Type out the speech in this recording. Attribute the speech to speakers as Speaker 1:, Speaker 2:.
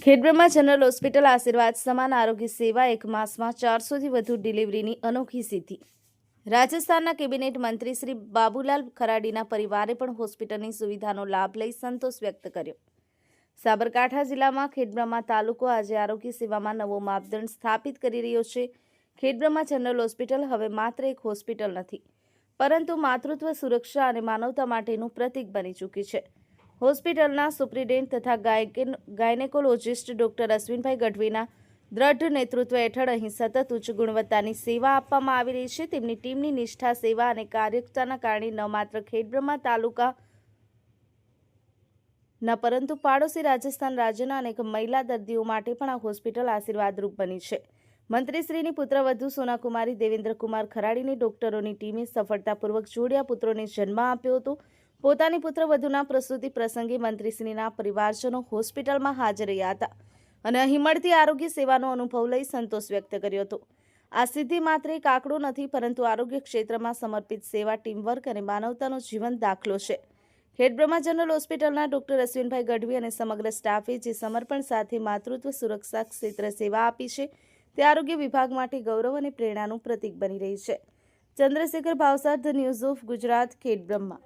Speaker 1: Khedbrahma general hospital આશીર્વાદ સમાન આરોગ્ય સેવા એક માસમાં 400થી વધુ ડિલિવરીની અનોખી સિદ્ધિ। રાજસ્થાનના કેબિનેટ મંત્રી શ્રી બાબુલાલ ખરાડીના પરિવારે પણ હોસ્પિટલની સુવિધાનો લાભ લઈ સંતોષ વ્યક્ત કર્યો। સાબરકાંઠા જિલ્લામાં ખેડબ્રહ્મા તાલુકો આજે આરોગ્ય સેવામાં નવો માપદંડ સ્થાપિત કરી રહ્યો છે। ખેડબ્રહ્મા જનરલ હોસ્પિટલ હવે માત્ર એક હોસ્પિટલ નથી, પરંતુ માતૃત્વ સુરક્ષા અને માનવતા માટેનું પ્રતીક બની ચૂકી છે। હોસ્પિટલના સુપ્રિન્ટેન્ડન્ટ તથા ગાયનેકોલોજિસ્ટ ડોક્ટર અશ્વિનભાઈ ગઢવીના દ્રઢ નેતૃત્વ હેઠળ અહીં સતત ઉચ્ચ ગુણવત્તાની સેવા આપવામાં આવી રહી છે। તેમની ટીમની નિષ્ઠા, સેવા અને કાર્યક્ષમતાના કારણે ન માત્ર ખેડબ્રહ્મા તાલુકાના પરંતુ પાડોશી રાજસ્થાન રાજ્યના અનેક મહિલા દર્દીઓ માટે પણ આ હોસ્પિટલ આશીર્વાદરૂપ બની છે। મંત્રીશ્રીની પુત્રવધુ સોનાકુમારી દેવેન્દ્રકુમાર ખરાડીની ડોક્ટરોની ટીમે સફળતાપૂર્વક જોડિયા પુત્રોને જન્મ આપ્યો હતો। પોતાની પુત્રવધુના પ્રસૂતિ પ્રસંગે મંત્રીશ્રીના પરિવારજનો હોસ્પિટલમાં હાજર રહ્યા હતા અને અહીં મળતી આરોગ્ય સેવાનો અનુભવ લઈ સંતોષ વ્યક્ત કર્યો હતો। આ સિદ્ધિ માત્ર એક આંકડો નથી, પરંતુ આરોગ્ય ક્ષેત્રમાં સમર્પિત સેવા, ટીમવર્ક અને માનવતાનો જીવંત દાખલો છે। ખેડબ્રહ્મા જનરલ હોસ્પિટલના ડોક્ટર અશ્વિનભાઈ ગઢવી અને સમગ્ર સ્ટાફે જે સમર્પણ સાથે માતૃત્વ સુરક્ષા ક્ષેત્રે સેવા આપી છે, તે આરોગ્ય વિભાગ માટે ગૌરવ અને પ્રેરણાનું પ્રતીક બની રહી છે। Chandrashekhar Bhavsar, the news of Gujarat, Khedbrahma.